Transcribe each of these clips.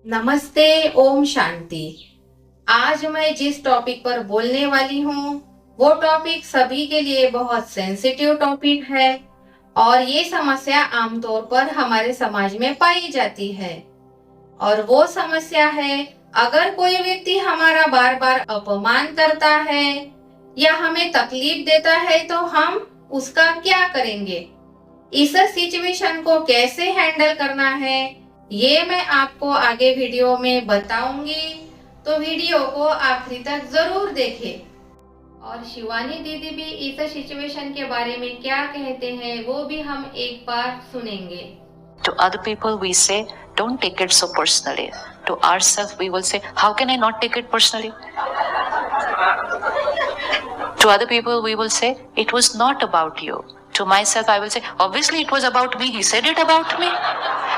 नमस्ते। ओम शांति। आज मैं जिस टॉपिक पर बोलने वाली हूँ वो टॉपिक सभी के लिए बहुत सेंसिटिव टॉपिक है और ये समस्या आमतौर पर हमारे समाज में पाई जाती है। और वो समस्या है, अगर कोई व्यक्ति हमारा बार बार अपमान करता है या हमें तकलीफ देता है तो हम उसका क्या करेंगे, इस सिचुएशन को कैसे हैंडल करना है, ये मैं आपको आगे वीडियो में बताऊंगी। तो वीडियो को आखिरी तक जरूर देखें। और शिवानी दीदी भी इस सिचुएशन के बारे में क्या कहते हैं वो भी हम एक बार सुनेंगे। To other people we say, don't take it so personally. To ourselves we will say, how can I not take it personally? To other people we will say, it was not about you. To myself I will say, obviously it was about me, he said it about me.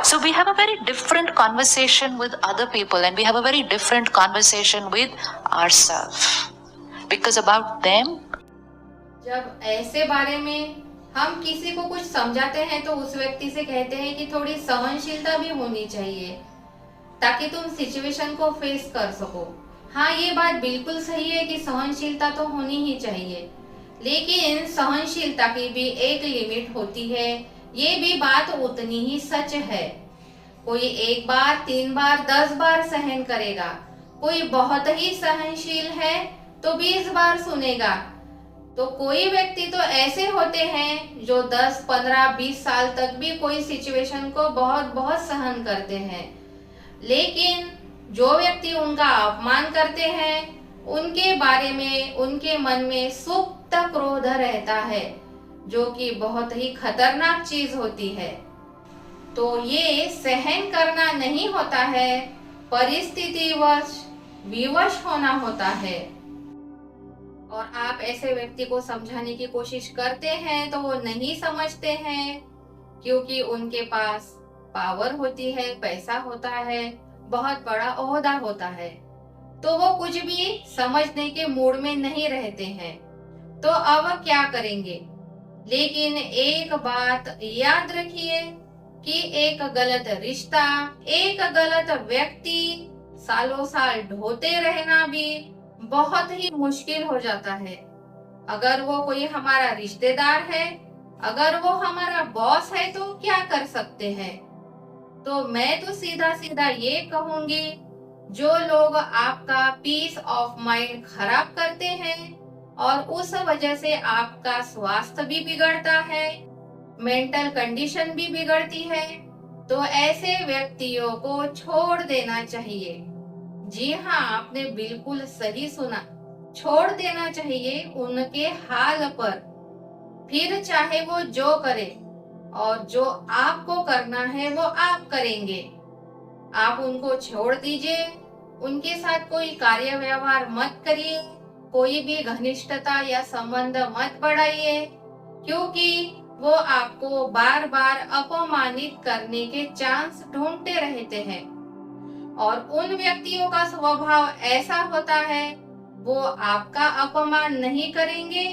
So we have a very different conversation with other people and we have a very different conversation with ourselves. Because about them, जब ऐसे बारे में हम किसी को कुछ समझाते हैं तो उस व्यक्ति से कहते हैं कि थोड़ी सहनशीलता भी होनी चाहिए ताकि तुम सिचुएशन को फेस कर सको। हाँ, ये बात बिल्कुल सही है कि सहनशीलता तो होनी ही चाहिए, लेकिन सहनशीलता की भी एक लिमिट होती है। ये भी बात उतनी ही सच है। कोई एक बार, 3 बार, 10 बार सहन करेगा, कोई बहुत ही सहनशील है तो 20 बार सुनेगा। तो कोई व्यक्ति तो ऐसे होते हैं जो 10, 15, 20 साल तक भी कोई सिचुएशन को बहुत बहुत सहन करते हैं, लेकिन जो व्यक्ति उनका अपमान करते हैं उनके बारे में उनके मन में सुप्त क्रोध रहता है, जो कि बहुत ही खतरनाक चीज होती है। तो ये सहन करना नहीं होता है, परिस्थितिवश विवश होना होता है। और आप ऐसे व्यक्ति को समझाने की कोशिश करते हैं तो वो नहीं समझते हैं, क्योंकि उनके पास पावर होती है, पैसा होता है, बहुत बड़ा ओहदा होता है, तो वो कुछ भी समझने के मूड में नहीं रहते हैं। तो अब क्या करेंगे? लेकिन एक बात याद रखिए कि एक गलत रिश्ता, एक गलत व्यक्ति सालों साल ढोते रहना भी बहुत ही मुश्किल हो जाता है। अगर वो कोई हमारा रिश्तेदार है, अगर वो हमारा बॉस है तो क्या कर सकते हैं? तो मैं तो सीधा सीधा ये कहूंगी, जो लोग आपका पीस ऑफ माइंड खराब करते हैं और उस वजह से आपका स्वास्थ्य भी बिगड़ता है, मेंटल कंडीशन भी बिगड़ती है, तो ऐसे व्यक्तियों को छोड़ देना चाहिए। जी हाँ, आपने बिल्कुल सही सुना, छोड़ देना चाहिए उनके हाल पर। फिर चाहे वो जो करे और जो आपको करना है वो आप करेंगे। आप उनको छोड़ दीजिए, उनके साथ कोई कार्य व्यवहार मत करिए, कोई भी घनिष्ठता या संबंध मत बढ़ाइए, क्योंकि वो आपको बार बार अपमानित करने के चांस ढूंढते रहते हैं। और उन व्यक्तियों का स्वभाव ऐसा होता है, वो आपका अपमान नहीं करेंगे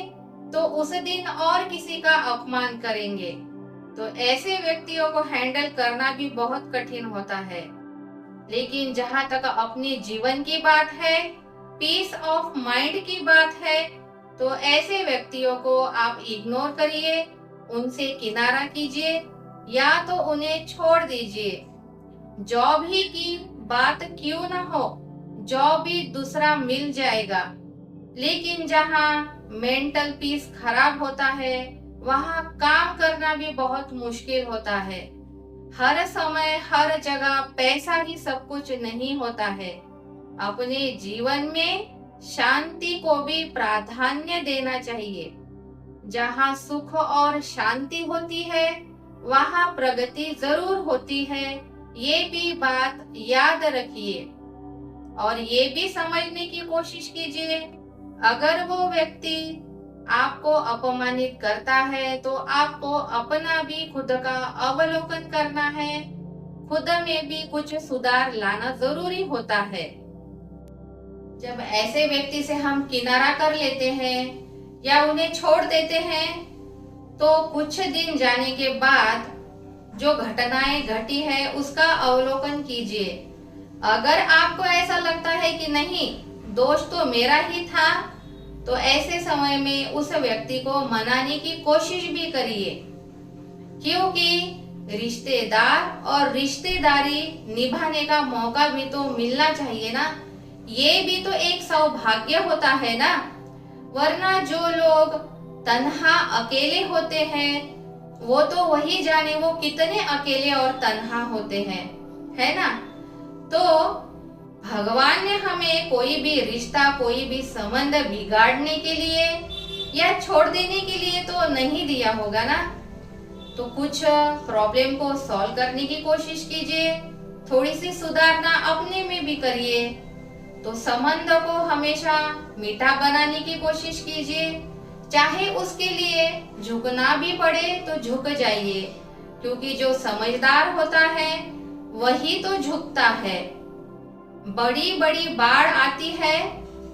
तो उस दिन और किसी का अपमान करेंगे। तो ऐसे व्यक्तियों को हैंडल करना भी बहुत कठिन होता है। लेकिन जहां तक अपने जीवन की बात है, पीस ऑफ माइंड की बात है, तो ऐसे व्यक्तियों को आप इग्नोर करिए, उनसे किनारा कीजिए या तो उन्हें छोड़ दीजिए। जॉब ही की बात क्यों ना हो, जॉब भी दूसरा मिल जाएगा। लेकिन जहाँ मेंटल पीस खराब होता है वहाँ काम करना भी बहुत मुश्किल होता है। हर समय हर जगह पैसा ही सब कुछ नहीं होता है। अपने जीवन में शांति को भी प्राधान्य देना चाहिए। जहाँ सुख और शांति होती है वहाँ प्रगति जरूर होती है, ये भी बात याद रखिए। और ये भी समझने की कोशिश कीजिए, अगर वो व्यक्ति आपको अपमानित करता है तो आपको अपना भी खुद का अवलोकन करना है, खुद में भी कुछ सुधार लाना जरूरी होता है। जब ऐसे व्यक्ति से हम किनारा कर लेते हैं या उन्हें छोड़ देते हैं तो कुछ दिन जाने के बाद जो घटनाएं घटी है उसका अवलोकन कीजिए। अगर आपको ऐसा लगता है कि नहीं, दोष तो मेरा ही था, तो ऐसे समय में उस व्यक्ति को मनाने की कोशिश भी करिए, क्योंकि रिश्तेदार और रिश्तेदारी निभाने का मौका भी तो मिलना चाहिए ना। ये भी तो एक सौभाग्य होता है ना। वरना जो लोग तन्हा अकेले होते हैं, वो तो वही जाने वो कितने अकेले और तन्हा होते हैं, है ना। तो भगवान ने हमें कोई भी रिश्ता, कोई भी संबंध बिगाड़ने के लिए या छोड़ देने के लिए तो नहीं दिया होगा ना। तो कुछ प्रॉब्लम को सॉल्व करने की कोशिश कीजिए, थोड़ी सी सुधारना अपने में भी करिए। तो संबंध को हमेशा मीठा बनाने की कोशिश कीजिए, चाहे उसके लिए झुकना भी पड़े तो झुक जाइए, क्योंकि जो समझदार होता है वही तो झुकता है। बड़ी बड़ी बाढ़ आती है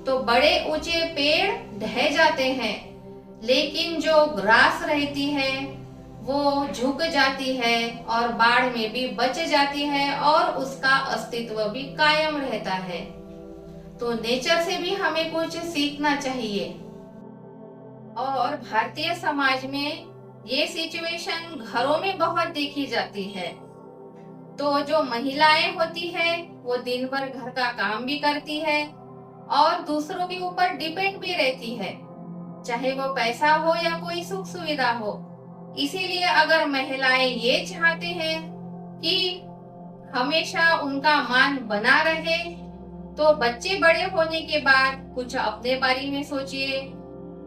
तो बड़े ऊंचे पेड़ ढह जाते हैं, लेकिन जो ग्रास रहती है वो झुक जाती है और बाढ़ में भी बच जाती है और उसका अस्तित्व भी कायम रहता है। तो नेचर से भी हमें कुछ सीखना चाहिए। और भारतीय समाज में ये सिचुएशन घरों में बहुत देखी जाती है। तो जो महिलाएं होती है वो दिन भर घर का काम भी करती है और दूसरों के ऊपर डिपेंड भी रहती है, चाहे वो पैसा हो या कोई सुख सुविधा हो। इसीलिए अगर महिलाएं ये चाहते हैं कि हमेशा उनका मान बना रहे, तो बच्चे बड़े होने के बाद कुछ अपने बारे में सोचिए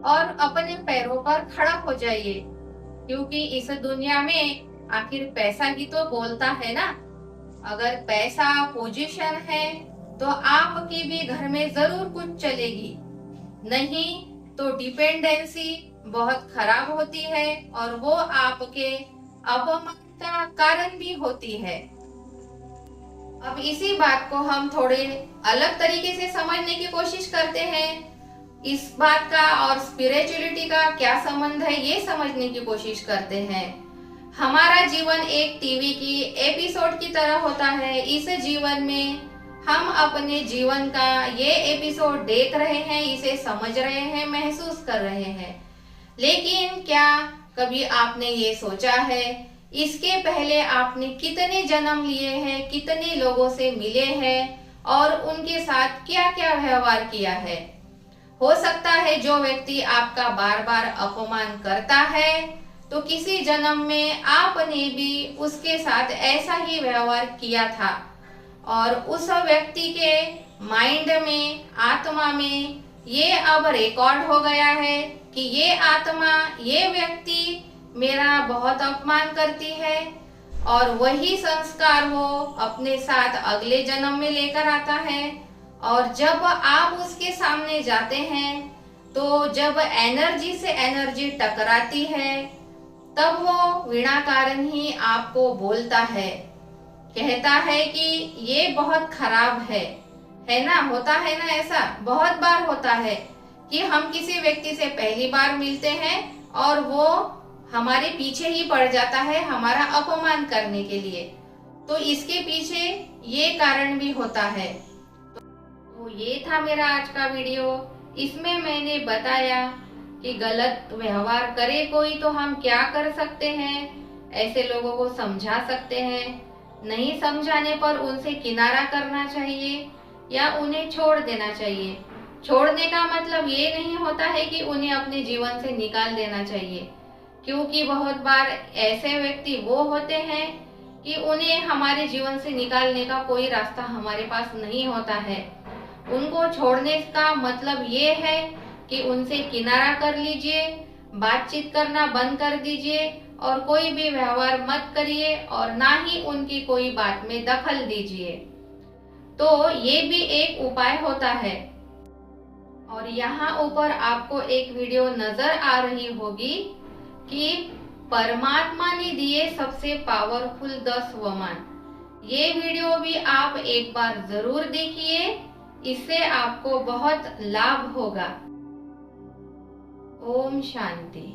और अपने पैरों पर खड़ा हो जाइए, क्योंकि इस दुनिया में आखिर पैसा ही तो बोलता है ना। अगर पैसा, पोजीशन है तो आपकी भी घर में जरूर कुछ चलेगी, नहीं तो डिपेंडेंसी बहुत खराब होती है और वो आपके अपमान का कारण भी होती है। अब इसी बात को हम थोड़े अलग तरीके से समझने की कोशिश करते हैं। इस बात का और स्पिरिचुअलिटी का क्या संबंध है ये समझने की कोशिश करते हैं। हमारा जीवन एक टीवी की एपिसोड की तरह होता है। इस जीवन में हम अपने जीवन का ये एपिसोड देख रहे हैं, इसे समझ रहे हैं, महसूस कर रहे हैं। लेकिन क्या कभी आपने ये सोचा है इसके पहले आपने कितने जन्म लिए हैं, कितने लोगों से मिले हैं और उनके साथ क्या क्या व्यवहार किया है। हो सकता है जो व्यक्ति आपका बार बार अपमान करता है तो किसी जन्म में आपने भी उसके साथ ऐसा ही व्यवहार किया था और उस व्यक्ति के माइंड में, आत्मा में ये अब रिकॉर्ड हो गया है कि ये आत्मा, ये व्यक्ति मेरा बहुत अपमान करती है, और वही संस्कार वो अपने साथ अगले जन्म में लेकर आता है। और जब आप उसके सामने जाते हैं तो जब एनर्जी से एनर्जी टकराती है तब वो बिना कारण ही आपको बोलता है, कहता है कि ये बहुत खराब है ना। होता है ना, ऐसा बहुत बार होता है कि हम किसी व्यक्ति से पहली बार मिलते हैं और वो हमारे पीछे ही पड़ जाता है हमारा अपमान करने के लिए। तो इसके पीछे ये कारण भी होता है। तो ये था मेरा आज का वीडियो। इसमें मैंने बताया कि गलत व्यवहार करे कोई तो हम क्या कर सकते हैं, ऐसे लोगों को समझा सकते हैं, नहीं समझाने पर उनसे किनारा करना चाहिए या उन्हें छोड़ देना चाहिए। छोड़ने का मतलब ये नहीं होता है कि उन्हें अपने जीवन से निकाल देना चाहिए, क्योंकि बहुत बार ऐसे व्यक्ति वो होते हैं कि उन्हें हमारे जीवन से निकालने का कोई रास्ता हमारे पास नहीं होता है। उनको छोड़ने का मतलब ये है कि उनसे किनारा कर लीजिए, बातचीत करना बंद कर दीजिए और कोई भी व्यवहार मत करिए और ना ही उनकी कोई बात में दखल दीजिए। तो ये भी एक उपाय होता है। और यहाँ ऊपर आपको एक वीडियो नजर आ रही होगी कि परमात्मा ने दिए सबसे पावरफुल 10 वरदान। ये वीडियो भी आप एक बार जरूर देखिए, इससे आपको बहुत लाभ होगा। ओम शांति।